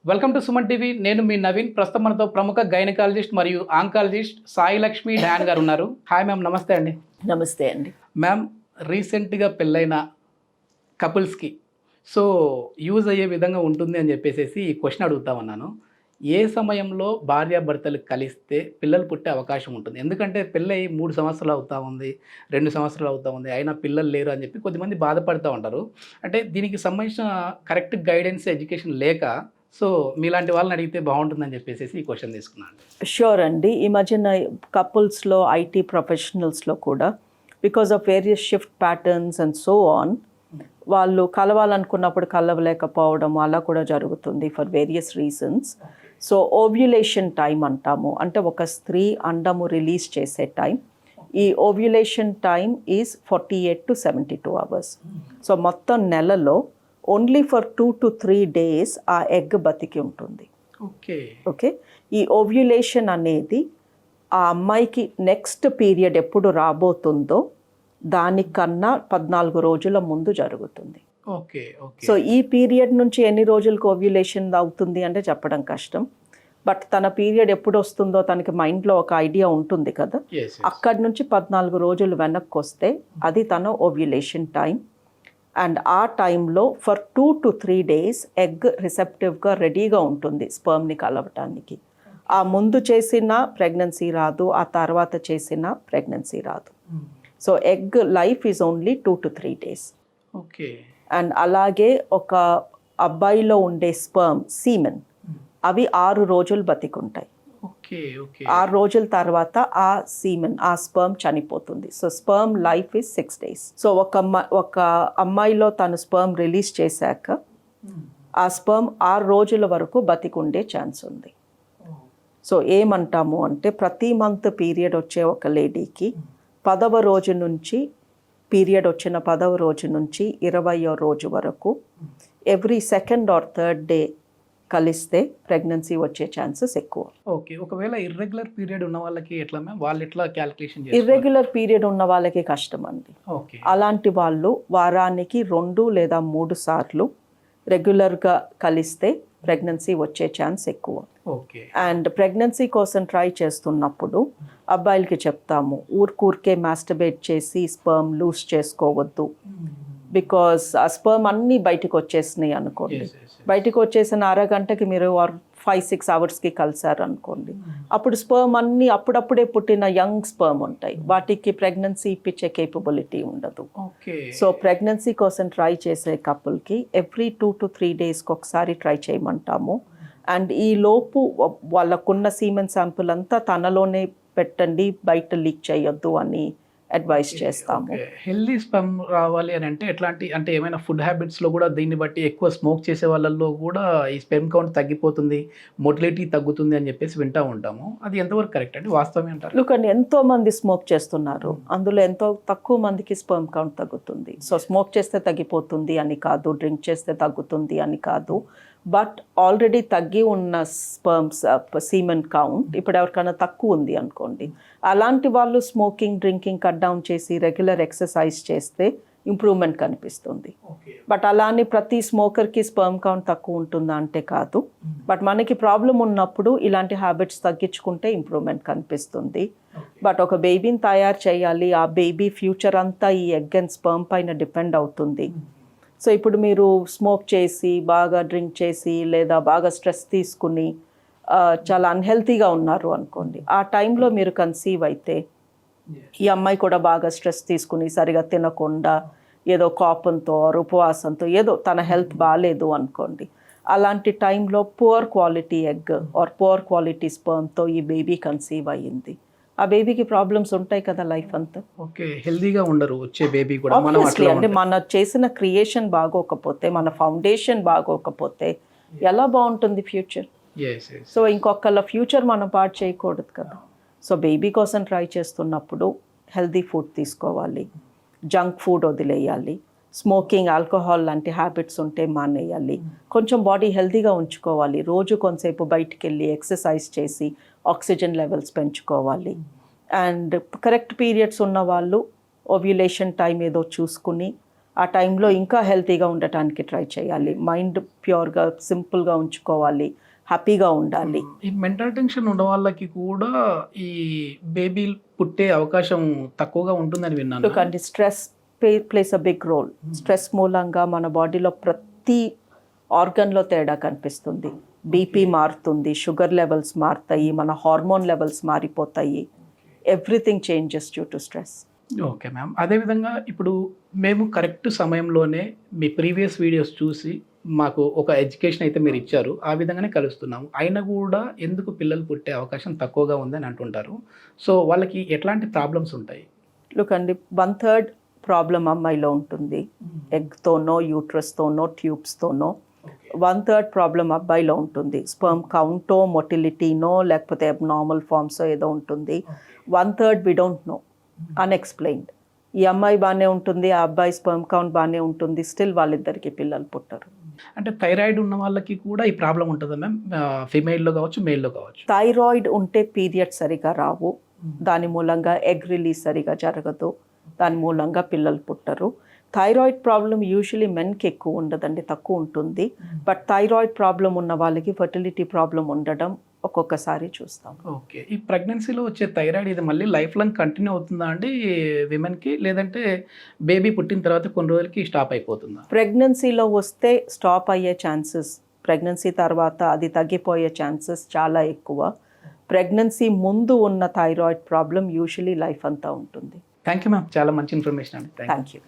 Welcome to Suman TV. నేను మీ నవీన్. ప్రస్తుతం మనతో ప్రముఖ గైనకాలజిస్ట్ మరియు ఆంకాలజిస్ట్ సాయి లక్ష్మి డాన్ గారు ఉన్నారు. హాయ్ మ్యామ్, నమస్తే అండి. నమస్తే అండి. మ్యామ్, రీసెంట్గా పెళ్ళైన కపుల్స్కి యూజ్ అయ్యే విధంగా ఉంటుంది అని చెప్పేసి ఈ క్వశ్చన్ అడుగుతామన్నాను. ఏ సమయంలో భార్యాభర్తలు కలిస్తే పిల్లలు పుట్టే అవకాశం ఉంటుంది? ఎందుకంటే పెళ్ళై 3 సంవత్సరాలు అవుతా ఉంది, 2 సంవత్సరాలు అవుతా ఉంది, అయినా పిల్లలు లేరు అని చెప్పి కొద్దిమంది బాధపడుతూ ఉంటారు. అంటే దీనికి సంబంధించిన కరెక్ట్ గైడెన్స్, ఎడ్యుకేషన్ లేక మీలాంటి వాళ్ళని అడిగితే బాగుంటుందని చెప్పేసి ఈ క్వశ్చన్ తీసుకున్నాను. షూర్ అండి. ఈ మధ్యన కపుల్స్లో, ఐటీ ప్రొఫెషనల్స్లో కూడా because of various shift patterns and so on, వాళ్ళు కలవాలనుకున్నప్పుడు కలవలేకపోవడం అలా కూడా జరుగుతుంది for various reasons. So ovulation time అంటాము, అంటే ఒక స్త్రీ అండము రిలీజ్ చేసే టైం. ఈ ovulation time is 48 to 72 hours. So మొత్తం నెలలో ఓన్లీ ఫర్ 2 to 3 days ఆ ఎగ్ బతికి ఉంటుంది. ఓకే. ఈ ఓవ్యులేషన్ అనేది ఆ అమ్మాయికి నెక్స్ట్ పీరియడ్ ఎప్పుడు రాబోతుందో దానికన్నా 14 రోజుల ముందు జరుగుతుంది. సో ఈ పీరియడ్ నుంచి ఎన్ని రోజులకు ఓవ్యులేషన్ అవుతుంది అంటే చెప్పడం కష్టం. బట్ తన పీరియడ్ ఎప్పుడు వస్తుందో తనకి మైండ్లో ఒక ఐడియా ఉంటుంది కదా. అక్కడి నుంచి 14 రోజులు వెనక్కి వస్తే అది తన ఓవ్యులేషన్ టైం. అండ్ ఆ టైంలో ఫర్ 2 to 3 days ఎగ్ రిసెప్టివ్గా రెడీగా ఉంటుంది స్పర్మ్ని కలవటానికి. ఆ ముందు చేసిన ప్రెగ్నెన్సీ రాదు, ఆ తర్వాత చేసిన ప్రెగ్నెన్సీ రాదు. So egg life is only 2 to 3 days. And అలాగే ఒక అబ్బాయిలో ఉండే స్పర్మ్, సీమెన్, అవి 6 రోజులు బతికుంటాయి. 6 రోజుల తర్వాత ఆ సీమెన్, ఆ స్పర్మ్ చనిపోతుంది. So sperm life is 6 days. So ఒక అమ్మాయిలో తను స్పర్మ్ రిలీజ్ చేశాక ఆ స్పర్మ్ 6 రోజుల వరకు బతికుండే ఛాన్స్ ఉంది. సో ఏమంటాము అంటే ప్రతి మంత్ పీరియడ్ వచ్చే ఒక లేడీకి 10వ రోజు నుంచి, పీరియడ్ వచ్చిన 10వ రోజు నుంచి 20వ రోజు వరకు every 2nd or 3rd day కలిస్తే ప్రెగ్నెన్సీ వచ్చే ఛాన్సెస్ ఎక్కువ. ఓకే. ఒకవేళ ఇర్రెగ్యులర్ పీరియడ్ ఉన్న వాళ్ళకి ఎట్లా మ్యామ్? వాళ్ళు ఎట్లా క్యాలిక్యులేషన్ చేస్తారు? ఇర్రెగ్యులర్ పీరియడ్ ఉన్న వాళ్ళకి కష్టం అండి. అలాంటి వాళ్ళు వారానికి 2 లేదా 3 సార్లు రెగ్యులర్గా కలిస్తే ప్రెగ్నెన్సీ వచ్చే ఛాన్స్ ఎక్కువ. అండ్ ప్రెగ్నెన్సీ కోసం ట్రై చేస్తున్నప్పుడు అబ్బాయిలకి చెప్తాము, ఊరికే మాస్టర్బేట్ చేసి స్పర్మ్ లూజ్ చేసుకోవద్దు. బికాస్ ఆ స్పర్మ్ అన్నీ బయటకు వచ్చేసినాయి అనుకోండి, బయటకు వచ్చేసిన అరగంటకి మీరు 5-6 అవర్స్కి కలిసారు అనుకోండి, అప్పుడు స్పర్మ్ అన్నీ అప్పుడప్పుడే పుట్టిన యంగ్ స్పర్మ్ ఉంటాయి, వాటికి ప్రెగ్నెన్సీ ఇప్పించే కేపబిలిటీ ఉండదు. సో ప్రెగ్నెన్సీ కోసం ట్రై చేసే కపుల్కి ఎవ్రీ 2 to 3 daysకి ఒకసారి ట్రై చేయమంటాము. అండ్ ఈ లోపు వాళ్ళకున్న సీమెన్ శాంపుల్ అంతా తనలోనే పెట్టండి, బయట లీక్ చేయొద్దు అని అడ్వైస్ చేస్తాము. హెల్దీ స్పర్మ్ రావాలి అని అంటే ఎట్లాంటి, అంటే ఏమైనా ఫుడ్ హ్యాబిట్స్లో కూడా దీన్ని బట్టి ఎక్కువ స్మోక్ చేసే వాళ్ళల్లో కూడా ఈ స్పెర్మ్ కౌంట్ తగ్గిపోతుంది, మొటిలిటీ తగ్గుతుంది అని చెప్పేసి వింటూ ఉంటాము. అది ఎంతవరకు కరెక్ట్ అండి? వాస్తవమే అంటారు? కానీ ఎంతో మంది స్మోక్ చేస్తున్నారు, అందులో ఎంతో తక్కువ మందికి స్పెర్మ్ కౌంట్ తగ్గుతుంది. సో స్మోక్ చేస్తే తగ్గిపోతుంది అని కాదు, డ్రింక్ చేస్తే తగ్గుతుంది అని కాదు. బట్ ఆల్రెడీ తగ్గి ఉన్న స్పర్మ్స్ సీమెన్ కౌంట్ ఇప్పుడు ఎవరికైనా తక్కువ ఉంది అనుకోండి, అలాంటి వాళ్ళు స్మోకింగ్, డ్రింకింగ్ కట్ డౌన్ చేసి రెగ్యులర్ ఎక్సర్సైజ్ చేస్తే ఇంప్రూవ్మెంట్ కనిపిస్తుంది. బట్ అలా అని ప్రతి స్మోకర్కి స్పర్మ్ కౌంట్ తక్కువ ఉంటుందా అంటే కాదు. బట్ మనకి ప్రాబ్లం ఉన్నప్పుడు ఇలాంటి హ్యాబిట్స్ తగ్గించుకుంటే ఇంప్రూవ్మెంట్ కనిపిస్తుంది. బట్ ఒక బేబీని తయారు చేయాలి, ఆ బేబీ ఫ్యూచర్ అంతా ఈ ఎగ్ అండ్ స్పర్మ్ పైన డిపెండ్ అవుతుంది. సో ఇప్పుడు మీరు స్మోక్ చేసి, బాగా డ్రింక్ చేసి, లేదా బాగా స్ట్రెస్ తీసుకుని చాలా అన్హెల్తీగా ఉన్నారు అనుకోండి, ఆ టైంలో మీరు కన్సీవ్ అయితే ఈ అమ్మాయి కూడా బాగా స్ట్రెస్ తీసుకుని సరిగా తినకుండా ఏదో కోపంతో, ఉపవాసంతో, ఏదో తన హెల్త్ బాగాలేదు అనుకోండి, అలాంటి టైంలో poor quality egg or poor quality స్పర్మ్తో ఈ బేబీ కన్సీవ్ అయ్యింది, ఆ బేబీకి ప్రాబ్లమ్స్ ఉంటాయి కదా లైఫ్ అంతా. ఓకే. హెల్దీగా ఉండరు వచ్చే బేబీ కూడా. అంటే మన చేసిన క్రియేషన్ బాగోకపోతే, మన ఫౌండేషన్ బాగోకపోతే ఎలా బాగుంటుంది ఫ్యూచర్? సో ఇంకొకళ్ళ ఫ్యూచర్ మనం పాడు చేయకూడదు కదా. సో బేబీ కోసం ట్రై చేస్తున్నప్పుడు హెల్దీ ఫుడ్ తీసుకోవాలి, జంక్ ఫుడ్ వదిలేయాలి, స్మోకింగ్, ఆల్కహాల్ లాంటి హ్యాబిట్స్ ఉంటే మానేయాలి, కొంచెం బాడీ హెల్తీగా ఉంచుకోవాలి, రోజు కొంతసేపు బయటికి వెళ్ళి ఎక్సర్సైజ్ చేసి ఆక్సిజన్ లెవెల్స్ పెంచుకోవాలి. అండ్ కరెక్ట్ పీరియడ్స్ ఉన్న వాళ్ళు ఓవ్యులేషన్ టైం ఏదో చూసుకుని ఆ టైంలో ఇంకా హెల్తీగా ఉండటానికి ట్రై చేయాలి, మైండ్ ప్యూర్గా సింపుల్గా ఉంచుకోవాలి, హ్యాపీగా ఉండాలి. ఈ మెంటల్ టెన్షన్ ఉన్న వాళ్ళకి కూడా ఈ బేబీ పుట్టే అవకాశం తక్కువగా ఉంటుందని విన్నాను. ఎందుకంటే stress plays a big role. Stress మూలంగా మన బాడీలో ప్రతి ఆర్గన్లో తేడా కనిపిస్తుంది. బీపీ మారుతుంది, షుగర్ లెవెల్స్ మారుతాయి, మన హార్మోన్ లెవెల్స్ మారిపోతాయి. Everything changes due to stress. Okay ma'am. అదేవిధంగా ఇప్పుడు మేము కరెక్ట్ సమయంలోనే మీ ప్రీవియస్ వీడియోస్ చూసి మాకు ఒక ఎడ్యుకేషన్ అయితే మీరు ఇచ్చారు, ఆ విధంగానే కలుస్తున్నాము. అయినా కూడా ఎందుకు పిల్లలు పుట్టే అవకాశం తక్కువగా ఉందని అంటుంటారు. సో వాళ్ళకి ఎట్లాంటి ప్రాబ్లమ్స్ ఉంటాయి? లుక్ అండి, 1/3 ప్రాబ్లం అమ్మాయిలో ఉంటుంది, ఎగ్తోనో యూట్రస్తోనో ట్యూబ్స్తోనో. 1/3 ప్రాబ్లం అబ్బాయిలో ఉంటుంది, స్పర్మ్ కౌంటో మొటిలిటీనో లేకపోతే అబ్నార్మల్ ఫార్మ్స్ ఏదో ఉంటుంది. 1/3 వి డోంట్ నో, అన్ఎక్స్ప్లెయిన్డ్. ఈ అమ్మాయి బాగానే ఉంటుంది, ఆ అబ్బాయి స్పర్మ్ కౌంట్ బాగానే ఉంటుంది, స్టిల్ వాళ్ళిద్దరికి పిల్లలు పుట్టరు. అంటే థైరాయిడ్ ఉన్న వాళ్ళకి కూడా ఈ ప్రాబ్లం ఉంటుందా మ్యామ్? ఫిమేల్లో కావచ్చు, మేల్లో కావచ్చు. థైరాయిడ్ ఉంటే పీరియడ్ సరిగా రావు, దాని మూలంగా ఎగ్ రిలీజ్ సరిగా జరగదు, దాని మూలంగా పిల్లలు పుట్టరు. థైరాయిడ్ ప్రాబ్లం యూజువలీ మెన్కి ఎక్కువ ఉండదండి, తక్కువ ఉంటుంది. బట్ థైరాయిడ్ ప్రాబ్లం ఉన్న వాళ్ళకి ఫర్టిలిటీ ప్రాబ్లం ఉండడం ఒక్కొక్కసారి చూస్తాం. ఓకే. ఈ ప్రెగ్నెన్సీలో వచ్చే థైరాయిడ్ ఇది మళ్ళీ లైఫ్ లాంగ్ కంటిన్యూ అవుతుందా అండి విమెన్కి, లేదంటే బేబీ పుట్టిన తర్వాత కొన్ని రోజులకి స్టాప్ అయిపోతుందా? ప్రెగ్నెన్సీలో వస్తే స్టాప్ అయ్యే ఛాన్సెస్, ప్రెగ్నెన్సీ తర్వాత అది తగ్గిపోయే ఛాన్సెస్ చాలా ఎక్కువ. ప్రెగ్నెన్సీ ముందు ఉన్న థైరాయిడ్ ప్రాబ్లం యూజువలీ లైఫ్ అంతా ఉంటుంది. థ్యాంక్ యూ మ్యామ్, చాలా మంచి ఇన్ఫర్మేషన్ అండి. Thank you.